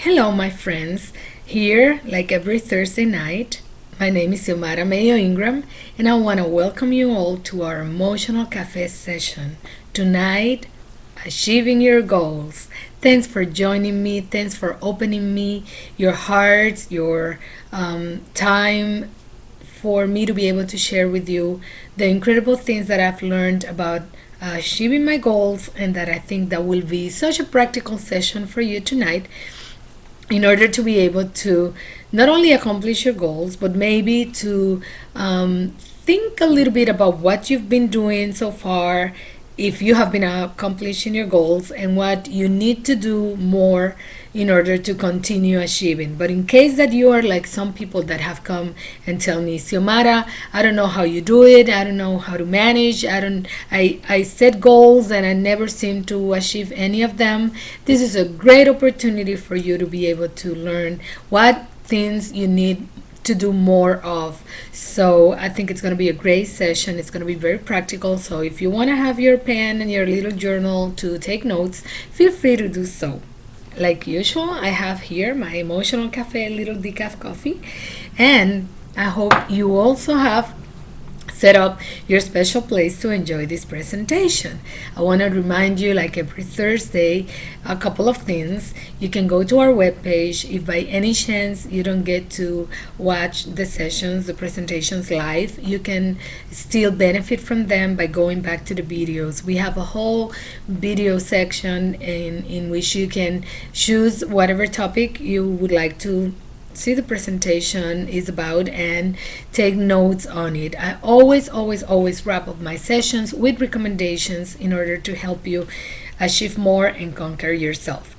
Hello, my friends. Here, like every Thursday night, my name is Xiomara Mayo Ingram, and I want to welcome you all to our Emotional Cafe session. Tonight, achieving your goals. Thanks for joining me. Thanks for opening me, your hearts, your time for me to be able to share with you the incredible things that I've learned about achieving my goals, and that I think that will be such a practical session for you tonight in order to be able to not only accomplish your goals, but maybe to think a little bit about what you've been doing so far, if you have been accomplishing your goals, and what you need to do more in order to continue achieving. But in case that you are like some people that have come and tell me, Xiomara, I don't know how you do it, I don't know how to manage, I set goals and I never seem to achieve any of them. This is a great opportunity for you to be able to learn what things you need to do more of. So I think it's going to be a great session. It's going to be very practical. So if you want to have your pen and your little journal to take notes, feel free to do so. Like usual, I have here my Emotional Cafe little decaf coffee, and I hope you also have set up your special place to enjoy this presentation. I want to remind you, like every Thursday, a couple of things. You can go to our webpage. If by any chance you don't get to watch the sessions, the presentations live, you can still benefit from them by going back to the videos. We have a whole video section in which you can choose whatever topic you would like to see the presentation is about and take notes on it. I always wrap up my sessions with recommendations in order to help you achieve more and conquer yourself.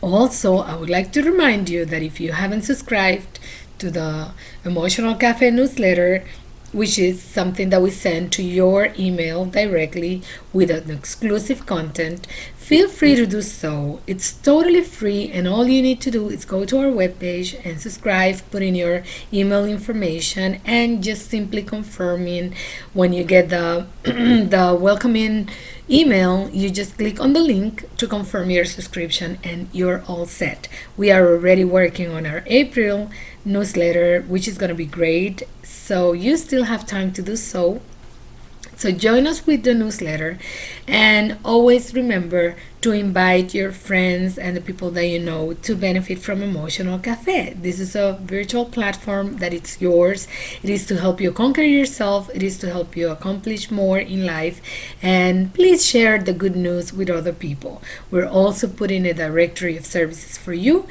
Also, I would like to remind you that if you haven't subscribed to the Emotional Cafe newsletter, which is something that we send to your email directly with an exclusive content, feel free to do so. It's totally free, and all you need to do is go to our webpage and subscribe, put in your email information, and just simply confirming when you get the the welcoming email, you just click on the link to confirm your subscription and you're all set. We are already working on our April newsletter, which is going to be great, so you still have time to do so. So join us with the newsletter, and always remember to invite your friends and the people that you know to benefit from Emotional Cafe. This is a virtual platform that it's yours. It is to help you conquer yourself. It is to help you accomplish more in life. And please share the good news with other people. We're also putting a directory of services for you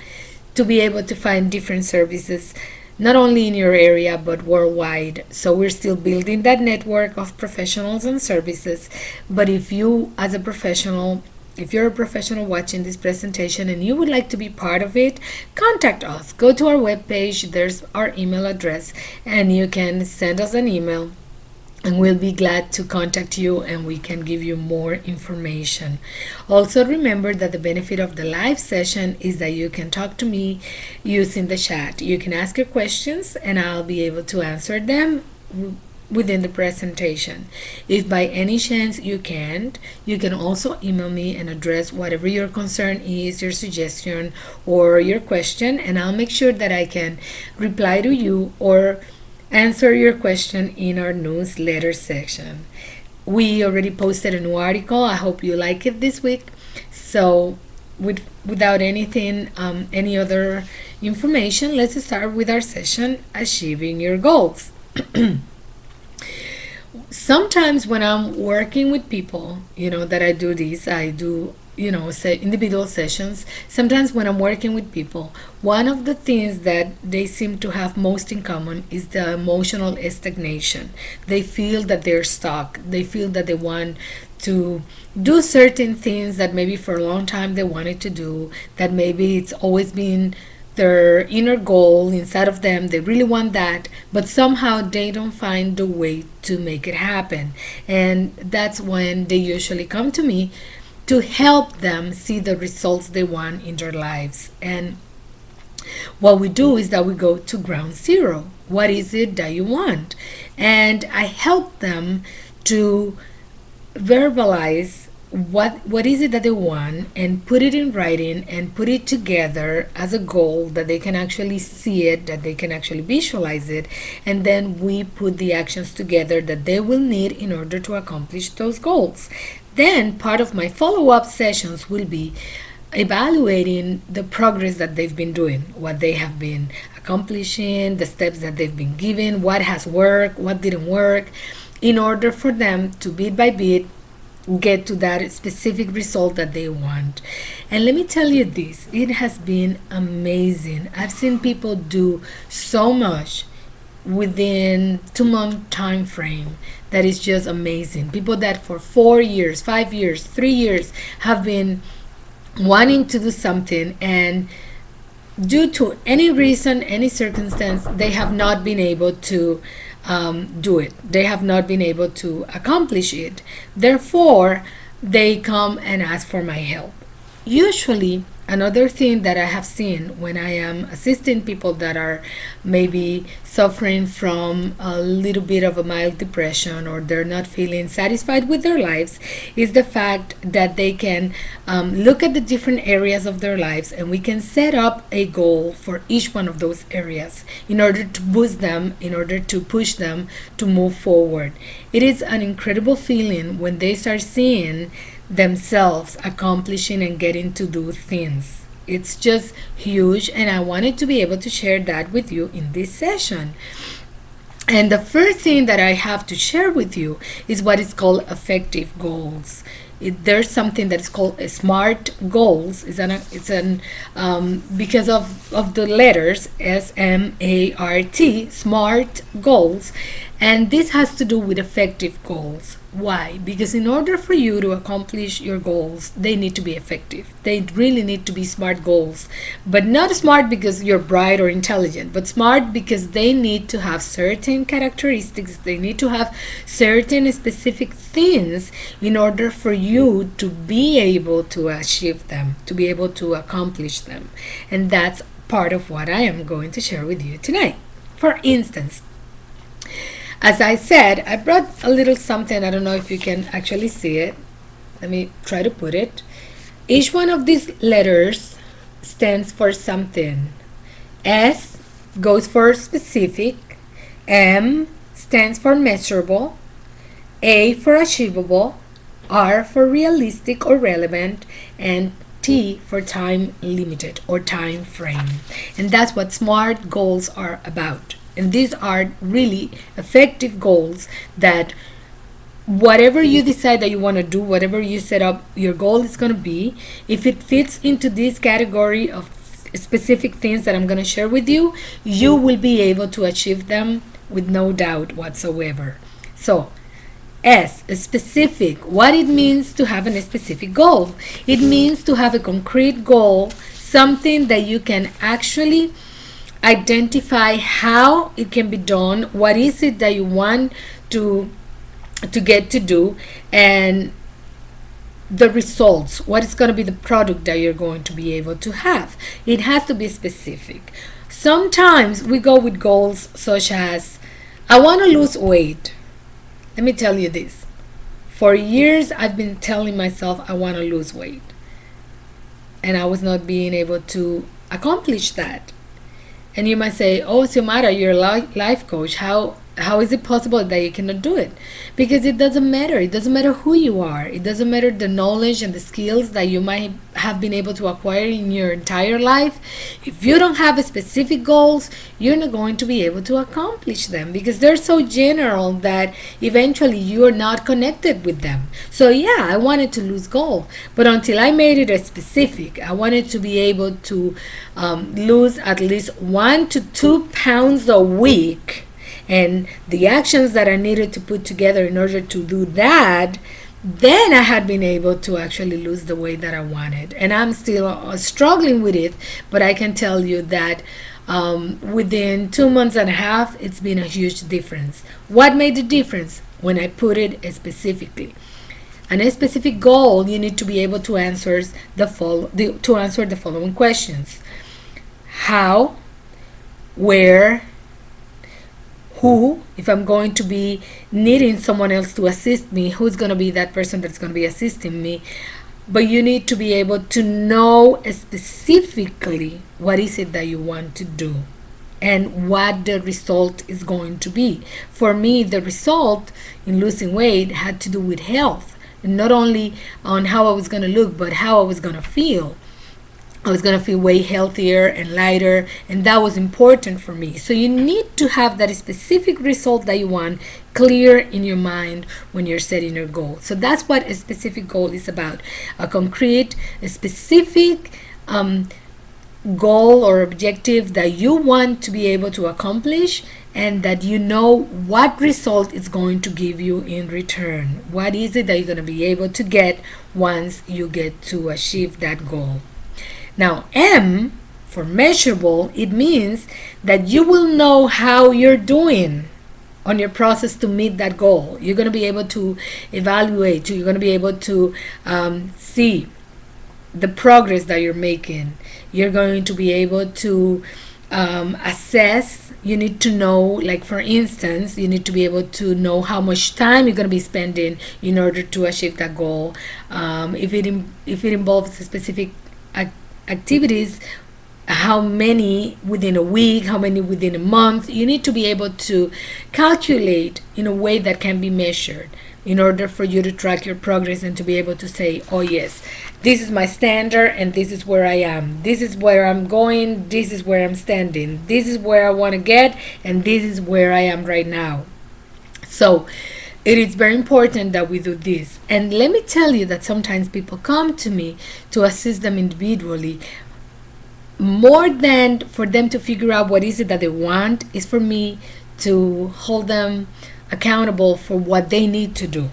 to be able to find different services, not only in your area but worldwide. So we're still building that network of professionals and services. But if you, as a professional, if you're a professional watching this presentation and you would like to be part of it, contact us. Go to our webpage, there's our email address, and you can send us an email, and we'll be glad to contact you and we can give you more information. Also remember that the benefit of the live session is that you can talk to me using the chat. You can ask your questions and I'll be able to answer them within the presentation. If by any chance you can't, you can also email me and address whatever your concern is, your suggestion or your question, and I'll make sure that I can reply to you or answer your question in our newsletter section. We already posted a new article. I hope you like it this week. So without anything, any other information, let's start with our session, Achieving Your Goals. Sometimes when I'm working with people, that I do say individual sessions. Sometimes when I'm working with people, one of the things that they seem to have most in common is the emotional stagnation. They feel that they're stuck. They feel that they want to do certain things that maybe for a long time they wanted to do, that maybe it's always been their inner goal inside of them. They really want that, but somehow they don't find the way to make it happen. And that's when they usually come to me to help them see the results they want in their lives. And what we do is that we go to ground zero. What is it that you want? And I help them to verbalize what is it that they want, and put it in writing and put it together as a goal that they can actually see it, that they can actually visualize it, and then we put the actions together that they will need in order to accomplish those goals. Then part of my follow-up sessions will be evaluating the progress that they've been doing, what they have been accomplishing, the steps that they've been given, what has worked, what didn't work, in order for them to bit by bit get to that specific result that they want. And let me tell you this, it has been amazing. I've seen people do so much within 2-month time frame that is just amazing. People that for 4 years, 5 years, 3 years have been wanting to do something, and due to any reason, any circumstance, they have not been able to do it. They have not been able to accomplish it. Therefore, they come and ask for my help. Usually, another thing that I have seen when I am assisting people that are maybe suffering from a little bit of a mild depression, or they're not feeling satisfied with their lives, is the fact that they can look at the different areas of their lives, and we can set up a goal for each one of those areas in order to boost them, in order to push them to move forward. It is an incredible feeling when they start seeing themselves accomplishing and getting to do things. It's just huge, and I wanted to be able to share that with you in this session. And the first thing that I have to share with you is what is called effective goals. There's something that is called SMART goals. Because of the letters SMART, SMART goals, and this has to do with effective goals. Why? Because in order for you to accomplish your goals, they need to be effective. They really need to be SMART goals, but not smart because you're bright or intelligent, but smart because they need to have certain characteristics. They need to have certain specific things in order for you to be able to achieve them, to be able to accomplish them. And that's part of what I am going to share with you tonight. For instance, as I said, I brought a little something. I don't know if you can actually see it. Let me try to put it. Each one of these letters stands for something. S goes for specific. M stands for measurable. A for achievable. R for realistic or relevant. And T for time limited or time frame. And that's what SMART goals are about. And these are really effective goals that whatever you decide that you want to do, whatever you set up your goal is going to be, if it fits into this category of specific things that I'm going to share with you, you will be able to achieve them with no doubt whatsoever. So, S, specific. What it means to have a specific goal. It means to have a concrete goal, something that you can actually identify how it can be done, what is it that you want to get to do, and the results, what is going to be the product that you're going to be able to have. It has to be specific. Sometimes we go with goals such as, I want to lose weight. Let me tell you this. For years I've been telling myself I want to lose weight, and I was not being able to accomplish that. And you might say, oh, Xiomara, you're a life coach. How is it possible that you cannot do it? Because it doesn't matter. It doesn't matter who you are. It doesn't matter the knowledge and the skills that you might have been able to acquire in your entire life. If you don't have specific goals, you're not going to be able to accomplish them, because they're so general that eventually you are not connected with them. So yeah, I wanted to lose goal, but until I made it a specific, I wanted to be able to lose at least 1 to 2 pounds a week. And the actions that I needed to put together in order to do that, then I had been able to actually lose the weight that I wanted. And I'm still struggling with it, but I can tell you that within 2 months and a half, it's been a huge difference. What made the difference? When I put it specifically. And a specific goal, you need to be able to answer the following questions. How, where, who, if I'm going to be needing someone else to assist me, who's going to be that person that's going to be assisting me. But you need to be able to know specifically what is it that you want to do and what the result is going to be. For me, the result in losing weight had to do with health, and not only on how I was going to look, but how I was going to feel. I was going to feel way healthier and lighter, and that was important for me. So you need to have that specific result that you want clear in your mind when you're setting your goal. So that's what a specific goal is about. A concrete, a specific goal or objective that you want to be able to accomplish, and that you know what result it's going to give you in return. What is it that you're going to be able to get once you get to achieve that goal? Now, M for measurable, it means that you will know how you're doing on your process to meet that goal. You're going to be able to evaluate, you're going to be able to see the progress that you're making. You're going to be able to assess. You need to know, like for instance, you need to be able to know how much time you're going to be spending in order to achieve that goal. If it involves a specific activities, how many within a week, how many within a month. You need to be able to calculate in a way that can be measured in order for you to track your progress and to be able to say, oh yes, this is my standard and this is where I am. This is where I'm going. This is where I'm standing. This is where I want to get, and this is where I am right now. So it is very important that we do this. And let me tell you that sometimes people come to me to assist them individually. More than for them to figure out what is it that they want, is for me to hold them accountable for what they need to do.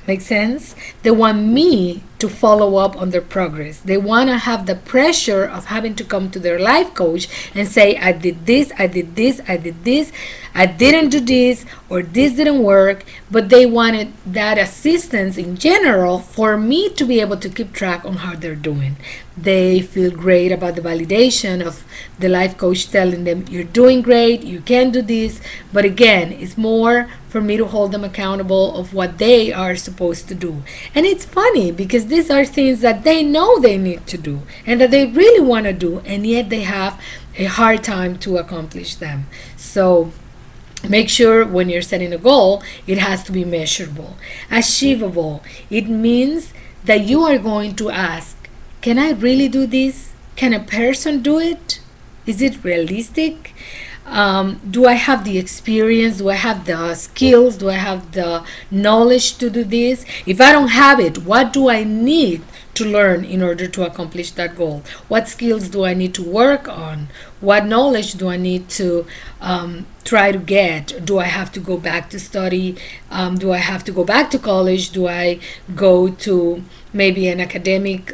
Make sense? They want me to follow up on their progress. They want to have the pressure of having to come to their life coach and say, I did this, I did this, I did this, I didn't do this, or this didn't work. But they wanted that assistance in general for me to be able to keep track on how they're doing. They feel great about the validation of the life coach telling them, you're doing great, you can do this. But again, it's more for me to hold them accountable of what they are supposed to do. And it's funny because these are things that they know they need to do and that they really want to do, and yet they have a hard time to accomplish them. So make sure when you're setting a goal, it has to be measurable. Achievable, it means that you are going to ask, can I really do this? Can a person do it? Is it realistic? Do I have the experience? Do I have the skills? Do I have the knowledge to do this? If I don't have it, what do I need to learn in order to accomplish that goal? What skills do I need to work on? What knowledge do I need to try to get? Do I have to go back to study? Do I have to go back to college? Do I go to maybe an academic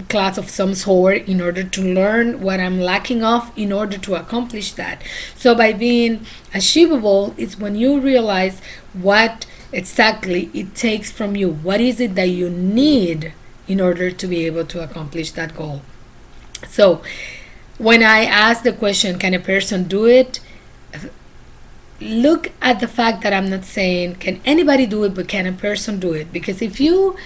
class of some sort in order to learn what I'm lacking of in order to accomplish that? So by being achievable, it's when you realize what exactly it takes from you. What is it that you need in order to be able to accomplish that goal? So when I ask the question, can a person do it? Look at the fact that I'm not saying, can anybody do it, but can a person do it? Because if you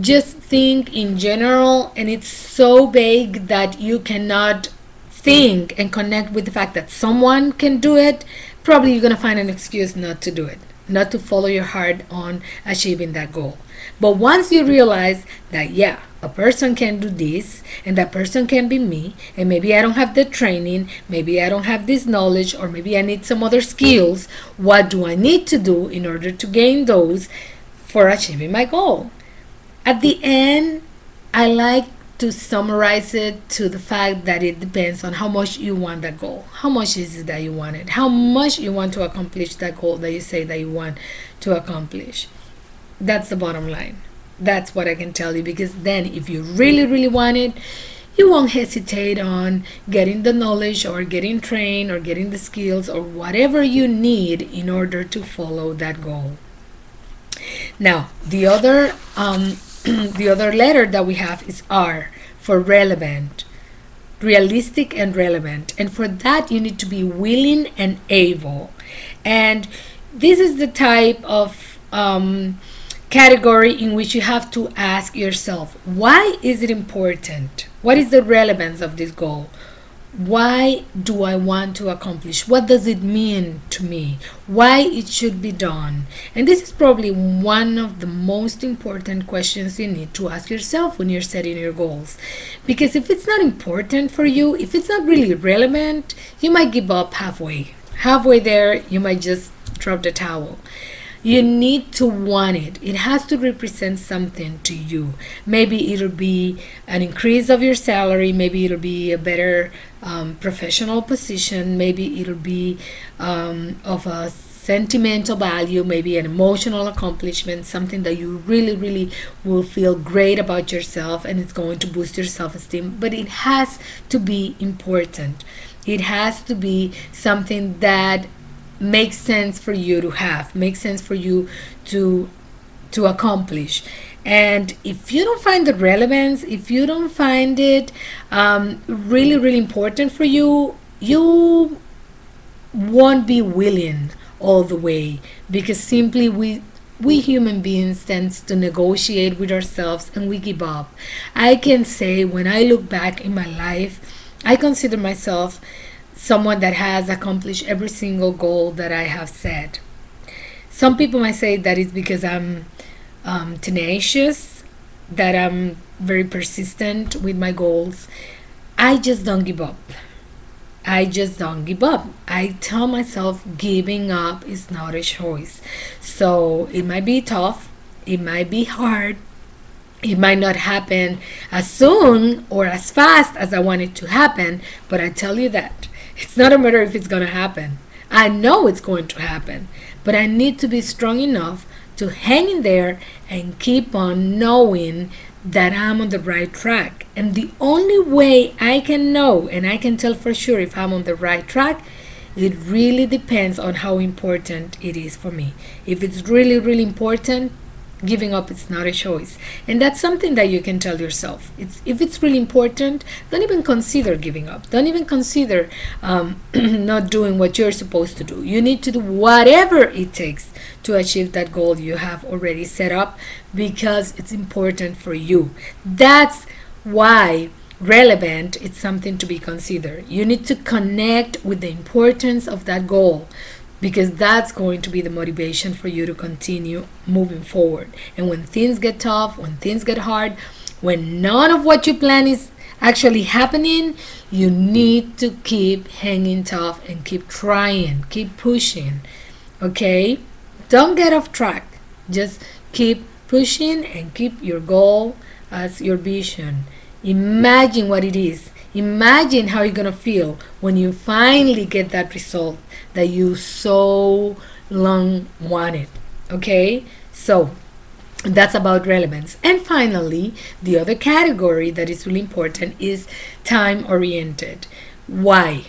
just think in general and it's so vague that you cannot think and connect with the fact that someone can do it, probably you're going to find an excuse not to do it, not to follow your heart on achieving that goal. But once you realize that, yeah, a person can do this, and that person can be me, and maybe I don't have the training, maybe I don't have this knowledge, or maybe I need some other skills, what do I need to do in order to gain those for achieving my goal? At the end, I like to summarize it to the fact that it depends on how much you want that goal. How much is it that you want it? How much you want to accomplish that goal that you say that you want to accomplish? That's the bottom line. That's what I can tell you, because then if you really, really want it, you won't hesitate on getting the knowledge or getting trained or getting the skills or whatever you need in order to follow that goal. Now, the other the other letter that we have is R for relevant, realistic and relevant. And for that, you need to be willing and able. And this is the type of category in which you have to ask yourself, why is it important? What is the relevance of this goal? Why do I want to accomplish? What does it mean to me? Why it should be done? And this is probably one of the most important questions you need to ask yourself when you're setting your goals. Because if it's not important for you, if it's not really relevant, you might give up halfway. Halfway there, you might just drop the towel. You need to want it. It has to represent something to you. Maybe it'll be an increase of your salary. Maybe it'll be a better professional position. Maybe it'll be of a sentimental value, maybe an emotional accomplishment, something that you really, really will feel great about yourself, and it's going to boost your self-esteem. But it has to be important. It has to be something that makes sense for you to have, makes sense for you to accomplish. And if you don't find the relevance, if you don't find it really, really important for you, you won't be willing all the way, because simply we human beings tend to negotiate with ourselves and we give up. I can say, when I look back in my life, I consider myself someone that has accomplished every single goal that I have set. Some people might say that it's because I'm tenacious, that I'm very persistent with my goals. I just don't give up. I just don't give up. I tell myself giving up is not a choice. So it might be tough, it might be hard, it might not happen as soon or as fast as I want it to happen, but I tell you that it's not a matter if it's going to happen. I know it's going to happen, but I need to be strong enough to hang in there and keep on knowing that I'm on the right track. And the only way I can know and I can tell for sure if I'm on the right track, it really depends on how important it is for me. If it's really, really important, giving up is not a choice. And that's something that you can tell yourself. If it's really important, don't even consider giving up. Don't even consider not doing what you're supposed to do. You need to do whatever it takes to achieve that goal you have already set up, because it's important for you. That's why relevant is something to be considered. You need to connect with the importance of that goal, because that's going to be the motivation for you to continue moving forward. And when things get tough, when things get hard, when none of what you plan is actually happening, you need to keep hanging tough and keep trying, keep pushing. Okay? Don't get off track. Just keep pushing and keep your goal as your vision. Imagine what it is. Imagine how you're gonna feel when you finally get that result that you so long wanted. Okay, so that's about relevance. And finally, the other category that is really important is time oriented. Why?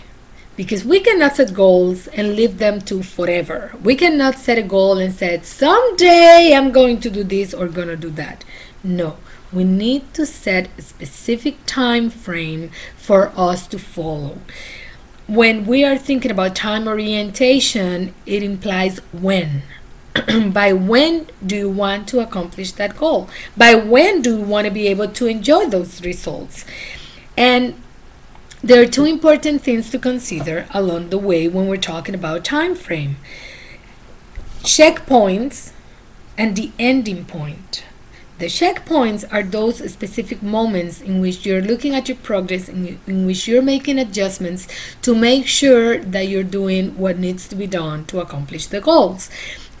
Because we cannot set goals and leave them to forever. We cannot set a goal and say, someday I'm going to do this or gonna do that. No, we need to set a specific time frame for us to follow. When we are thinking about time orientation, it implies when. By when do you want to accomplish that goal? By when do you want to be able to enjoy those results? And there are two important things to consider along the way when we're talking about time frame. Checkpoints and the ending point. The checkpoints are those specific moments in which you're looking at your progress, in which you're making adjustments to make sure that you're doing what needs to be done to accomplish the goals.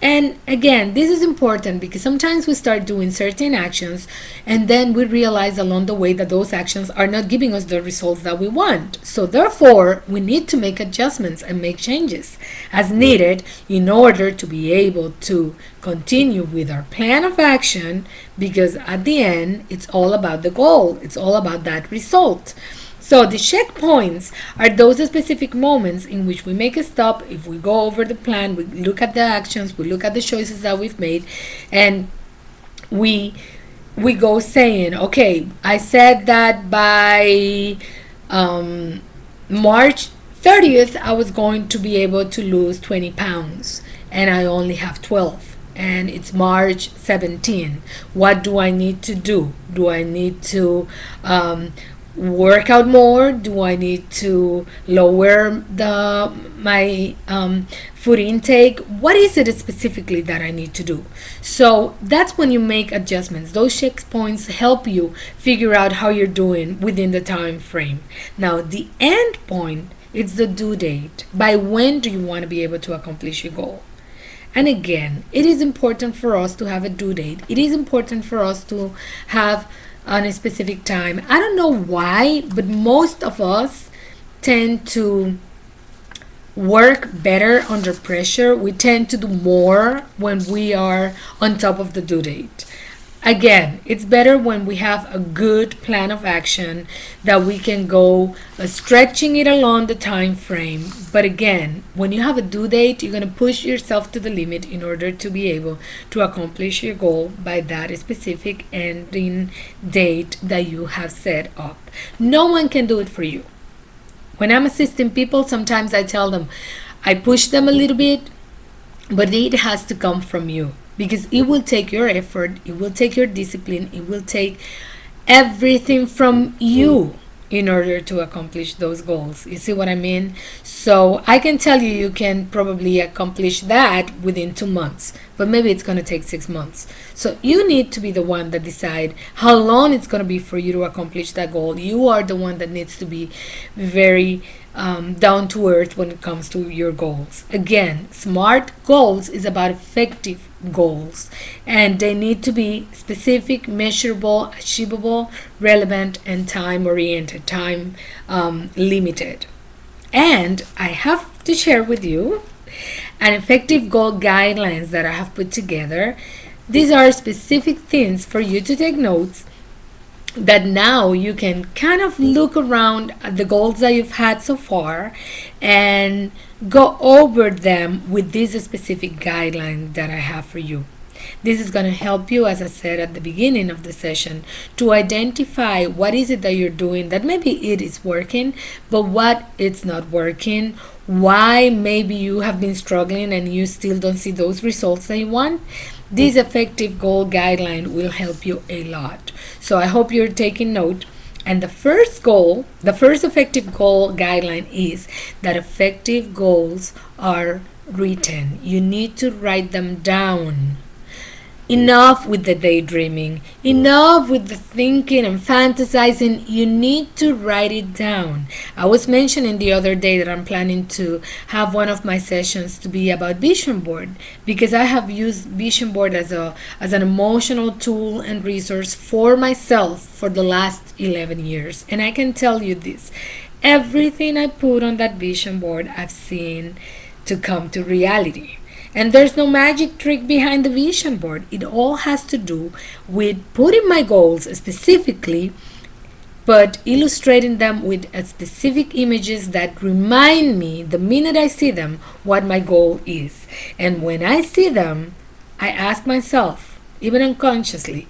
And again, this is important because sometimes we start doing certain actions and then we realize along the way that those actions are not giving us the results that we want. So therefore, we need to make adjustments and make changes as needed in order to be able to continue with our plan of action, because at the end, it's all about the goal. It's all about that result. So the checkpoints are those specific moments in which we make a stop. If we go over the plan, we look at the actions, we look at the choices that we've made, and we go saying, okay, I said that by March 30th, I was going to be able to lose 20 pounds, and I only have 12. And it's March 17. What do I need to do? Do I need to work out more? Do I need to lower my food intake? What is it specifically that I need to do? So that's when you make adjustments. Those checkpoints help you figure out how you're doing within the time frame. Now the end point, it's the due date. By when do you want to be able to accomplish your goal? And again, it is important for us to have a due date. It is important for us to have on a specific time. I don't know why, but most of us tend to work better under pressure. We tend to do more when we are on top of the due date. Again, it's better when we have a good plan of action that we can go stretching it along the time frame. But again, when you have a due date, you're going to push yourself to the limit in order to be able to accomplish your goal by that specific ending date that you have set up. No one can do it for you. When I'm assisting people, sometimes I tell them, I push them a little bit, but it has to come from you. Because it will take your effort, it will take your discipline, it will take everything from you in order to accomplish those goals. You see what I mean? So I can tell you, you can probably accomplish that within 2 months, but maybe it's going to take 6 months. So you need to be the one that decide how long it's going to be for you to accomplish that goal. You are the one that needs to be very down to earth when it comes to your goals. Again, SMART goals is about effective goals, and they need to be specific, measurable, achievable, relevant, and time oriented, time limited. And I have to share with you an effective goal guidelines that I have put together. These are specific things for you to take notes, that now you can kind of look around at the goals that you've had so far and go over them with this specific guideline that I have for you. This is going to help you, as I said at the beginning of the session, to identify what is it that you're doing that maybe it is working, but what it's not working, why maybe you have been struggling and you still don't see those results that you want. This effective goal guideline will help you a lot. So I hope you're taking note. And the first effective goal guideline is that effective goals are written. You need to write them down. Enough with the daydreaming, enough with the thinking and fantasizing. You need to write it down. I was mentioning the other day that I'm planning to have one of my sessions to be about vision board, because I have used vision board as an emotional tool and resource for myself for the last 11 years. And I can tell you this, everything I put on that vision board I've seen to come to reality. And there's no magic trick behind the vision board. It all has to do with putting my goals specifically, but illustrating them with specific images that remind me the minute I see them what my goal is. And when I see them, I ask myself, even unconsciously,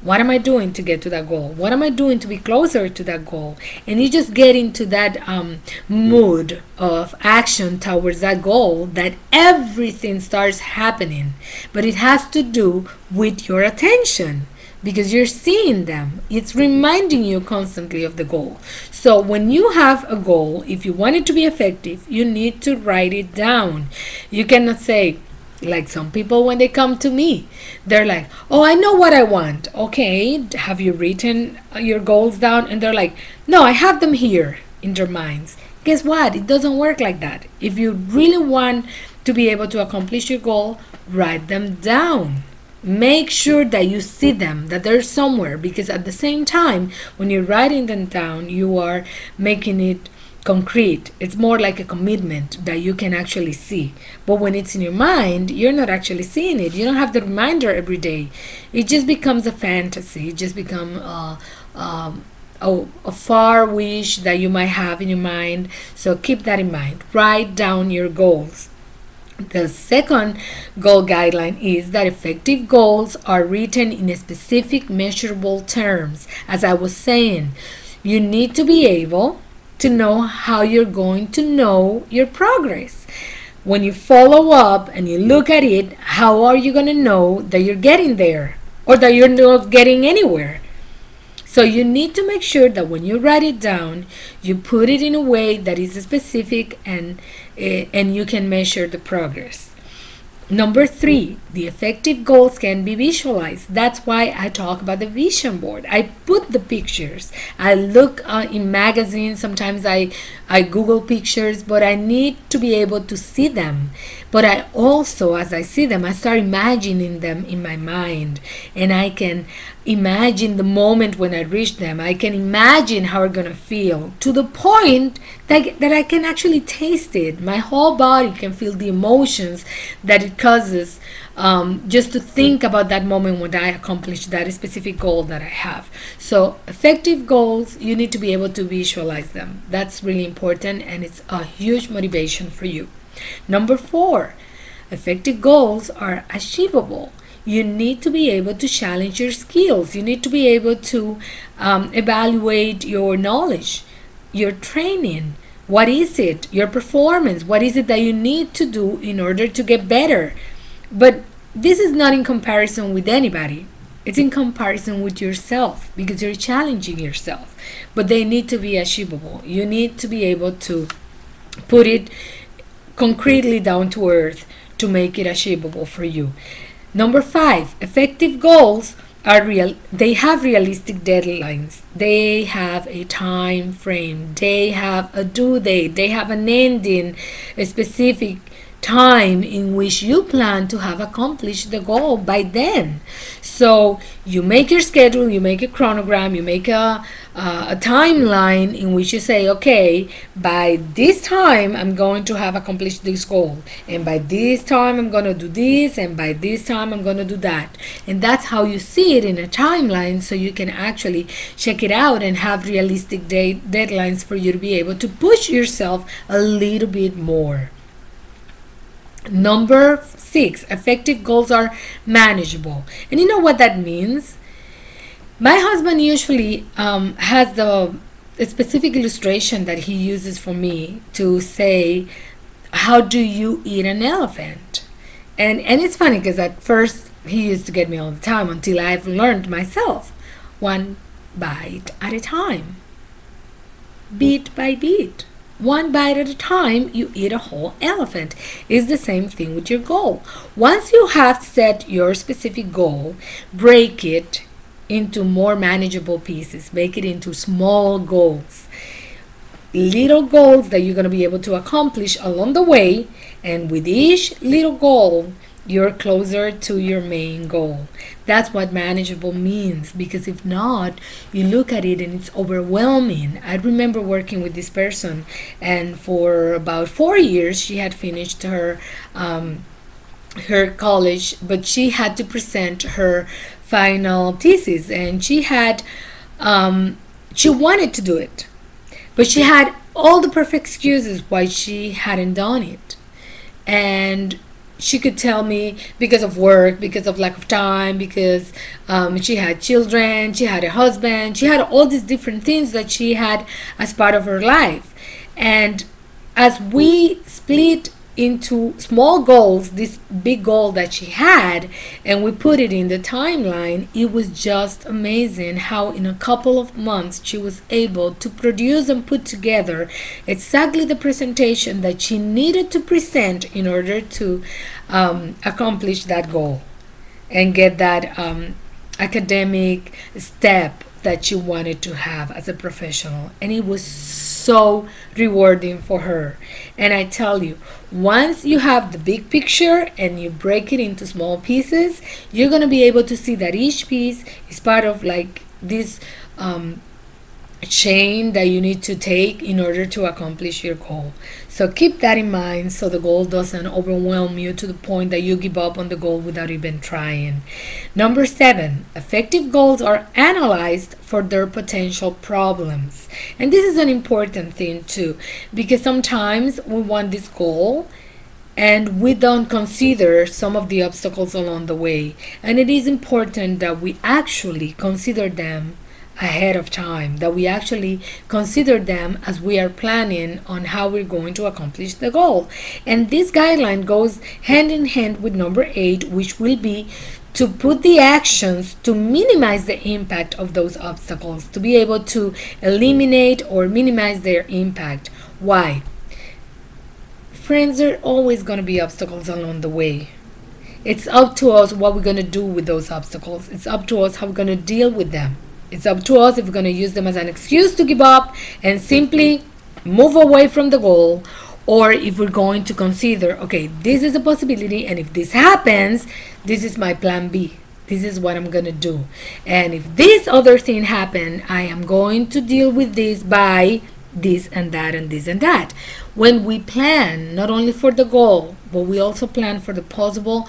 what am I doing to get to that goal? What am I doing to be closer to that goal? And you just get into that mood of action towards that goal, that everything starts happening. But it has to do with your attention, because you're seeing them. It's reminding you constantly of the goal. So when you have a goal, if you want it to be effective, you need to write it down. You cannot say, like some people when they come to me, they're like, oh, I know what I want. Okay, have you written your goals down? And they're like, no, I have them here in their minds. Guess what? It doesn't work like that. If you really want to be able to accomplish your goal, write them down. Make sure that you see them, that they're somewhere, because at the same time, when you're writing them down, you are making it concrete. It's more like a commitment that you can actually see. But when it's in your mind, you're not actually seeing it. You don't have the reminder every day. It just becomes a fantasy. It just becomes a far wish that you might have in your mind. So keep that in mind. Write down your goals. The second goal guideline is that effective goals are written in specific measurable terms. As I was saying, you need to be able to know how you're going to know your progress. When you follow up and you look at it, how are you going to know that you're getting there or that you're not getting anywhere? So you need to make sure that when you write it down, you put it in a way that is specific and you can measure the progress. Number 3, the effective goals can be visualized. That's why I talk about the vision board. I put the pictures. I look in magazines. Sometimes I Google pictures, but I need to be able to see them. But I also, as I see them, I start imagining them in my mind. And I can imagine the moment when I reach them. I can imagine how I'm going to feel to the point that I can actually taste it. My whole body can feel the emotions that it causes just to think about that moment when I accomplish that specific goal that I have. So effective goals, you need to be able to visualize them. That's really important, and it's a huge motivation for you. Number 4, effective goals are achievable. You need to be able to challenge your skills. You need to be able to evaluate your knowledge, your training. What is it? Your performance. What is it that you need to do in order to get better? But this is not in comparison with anybody. It's in comparison with yourself, because you're challenging yourself. But they need to be achievable. You need to be able to put it concretely down to earth to make it achievable for you. Number 5, effective goals are real. They have realistic deadlines. They have a time frame. They have a due date. They have an ending, a specific time in which you plan to have accomplished the goal by then. So you make your schedule, you make a chronogram, you make a timeline in which you say, okay, by this time I'm going to have accomplished this goal, and by this time I'm going to do this, and by this time I'm going to do that. And that's how you see it in a timeline, so you can actually check it out and have realistic deadlines for you to be able to push yourself a little bit more. Number 6, effective goals are manageable. And you know what that means? My husband usually has the specific illustration that he uses for me to say, how do you eat an elephant? And it's funny because at first he used to get me all the time until I've learned myself. 1 bite at a time. Bit by bit. 1 bite at a time, you eat a whole elephant. It's the same thing with your goal. Once you have set your specific goal, break it into more manageable pieces. Make it into small goals. Little goals that you're going to be able to accomplish along the way. And with each little goal, you're closer to your main goal. That's what manageable means, because if not, you look at it and it's overwhelming. I remember working with this person, and for about 4 years she had finished her college, but she had to present her final thesis, and she wanted to do it, but she had all the perfect excuses why she hadn't done it. And she could tell me because of work, because of lack of time, because she had children, she had a husband, she had all these different things that she had as part of her life. And as we split into small goals, this big goal that she had, and we put it in the timeline, it was just amazing how in a couple of months she was able to produce and put together exactly the presentation that she needed to present in order to accomplish that goal and get that academic step that she wanted to have as a professional. And it was so rewarding for her. And I tell you, once you have the big picture and you break it into small pieces, you're going to be able to see that each piece is part of like this chain that you need to take in order to accomplish your goal. So keep that in mind so the goal doesn't overwhelm you to the point that you give up on the goal without even trying. Number 7, effective goals are analyzed for their potential problems. And this is an important thing too, because sometimes we want this goal and we don't consider some of the obstacles along the way. And it is important that we actually consider them ahead of time, that we actually consider them as we are planning on how we're going to accomplish the goal. And this guideline goes hand in hand with number 8, which will be to put the actions to minimize the impact of those obstacles, to be able to eliminate or minimize their impact. Why? Friends, there are always going to be obstacles along the way. It's up to us what we're going to do with those obstacles. It's up to us how we're going to deal with them. It's up to us if we're going to use them as an excuse to give up and simply move away from the goal, or if we're going to consider, okay, this is a possibility, and if this happens, this is my plan B. This is what I'm going to do. And if this other thing happen, I am going to deal with this by this and that and this and that. When we plan not only for the goal, but we also plan for the possible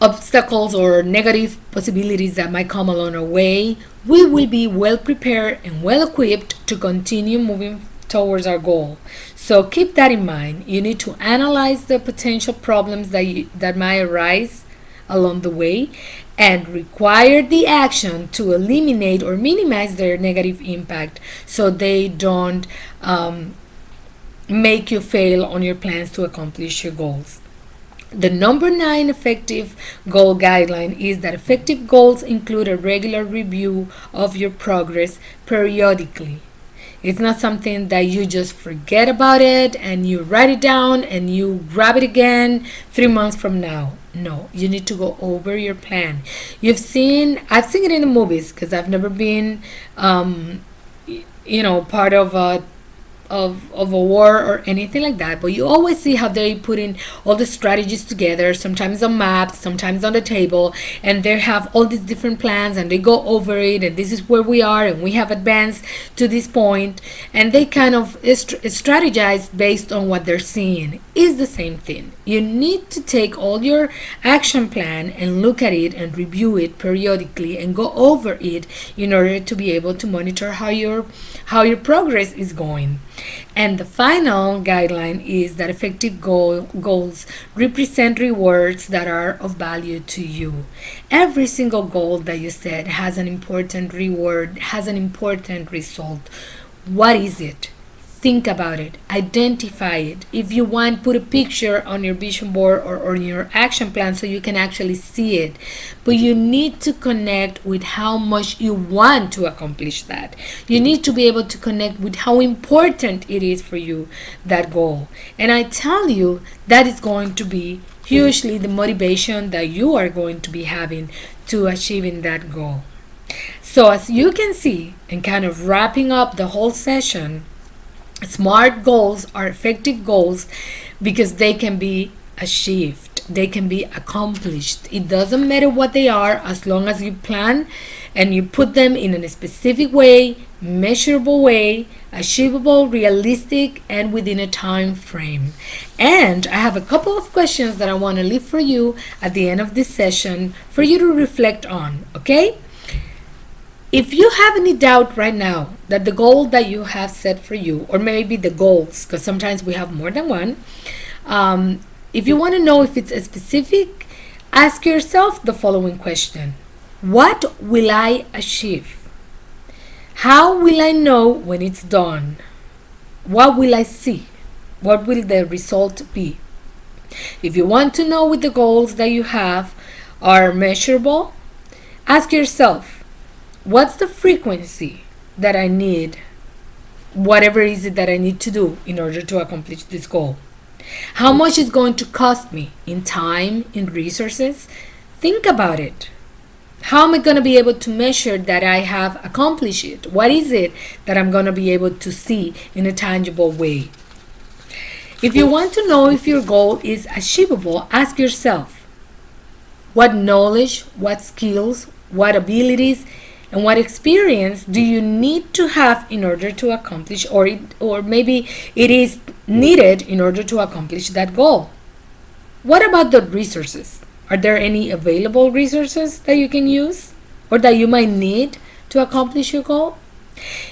obstacles or negative possibilities that might come along our way, we will be well prepared and well equipped to continue moving towards our goal. So keep that in mind. You need to analyze the potential problems that might arise along the way and require the action to eliminate or minimize their negative impact, so they don't make you fail on your plans to accomplish your goals. The number 9 effective goal guideline is that effective goals include a regular review of your progress periodically. It's not something that you just forget about it and you write it down and you grab it again 3 months from now. No, you need to go over your plan. I've seen it in the movies, because I've never been, part of a war or anything like that, but you always see how they put in all the strategies together, sometimes on maps, sometimes on the table, and they have all these different plans and they go over it, and this is where we are and we have advanced to this point, and they kind of strategize based on what they're seeing. Is the same thing. You need to take all your action plan and look at it and review it periodically and go over it in order to be able to monitor how your progress is going. And the final guideline is that effective goals represent rewards that are of value to you. Every single goal that you set has an important reward, has an important result. What is it? Think about it, identify it. If you want, put a picture on your vision board or on your action plan so you can actually see it. But you need to connect with how much you want to accomplish that. You need to be able to connect with how important it is for you, that goal. And I tell you, that is going to be hugely the motivation that you are going to be having to achieving that goal. So as you can see, and kind of wrapping up the whole session, SMART goals are effective goals because they can be achieved, they can be accomplished. It doesn't matter what they are, as long as you plan and you put them in a specific way, measurable way, achievable, realistic, and within a time frame. And I have a couple of questions that I want to leave for you at the end of this session for you to reflect on, okay? If you have any doubt right now that the goal that you have set for you, or maybe the goals, because sometimes we have more than one, if you want to know if it's a specific, ask yourself the following question. What will I achieve? How will I know when it's done? What will I see? What will the result be? If you want to know if the goals that you have are measurable, ask yourself, what's the frequency that I need, whatever is it that I need to do in order to accomplish this goal? How much is going to cost me in time, in resources? Think about it. How am I going to be able to measure that I have accomplished it? What is it that I'm going to be able to see in a tangible way? If you want to know if your goal is achievable, ask yourself, what knowledge, what skills, what abilities, and what experience do you need to have in order to accomplish, or maybe it is needed in order to accomplish that goal? What about the resources? Are there any available resources that you can use or that you might need to accomplish your goal?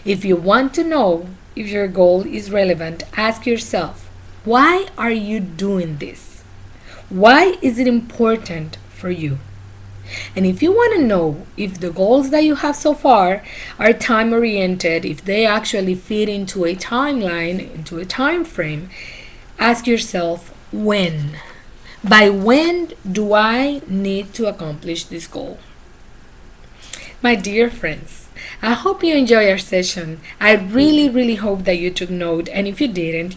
If you want to know if your goal is relevant, ask yourself, why are you doing this? Why is it important for you? And if you want to know if the goals that you have so far are time oriented, if they actually fit into a timeline, into a time frame, ask yourself when. By when do I need to accomplish this goal? My dear friends, I hope you enjoy our session. I really hope that you took note, and if you didn't,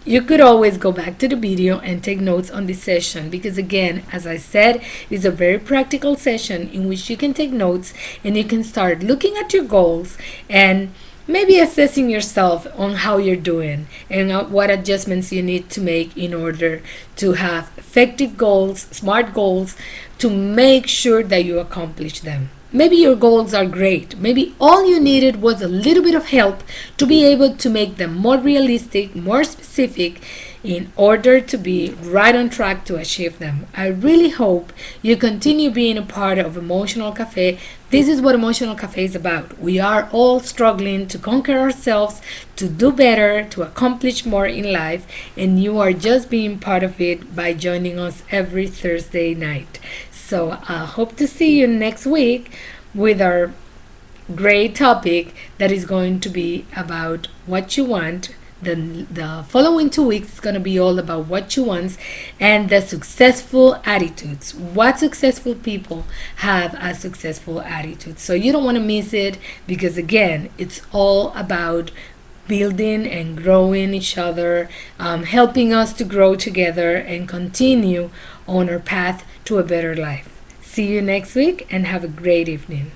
you could always go back to the video and take notes on this session, because again, as I said, it's a very practical session in which you can take notes and you can start looking at your goals and maybe assessing yourself on how you're doing and what adjustments you need to make in order to have effective goals, smart goals, to make sure that you accomplish them. Maybe your goals are great. Maybe all you needed was a little bit of help to be able to make them more realistic, more specific, in order to be right on track to achieve them. I really hope you continue being a part of Emotional Cafe. This is what Emotional Cafe is about. We are all struggling to conquer ourselves, to do better, to accomplish more in life, and you are just being part of it by joining us every Thursday night. So I hope to see you next week with our great topic that is going to be about what you want. The following 2 weeks is going to be all about what you want and the successful attitudes. What successful people have as successful attitudes. So you don't want to miss it, because again, it's all about building and growing each other, helping us to grow together and continue on our path to a better life. See you next week and have a great evening.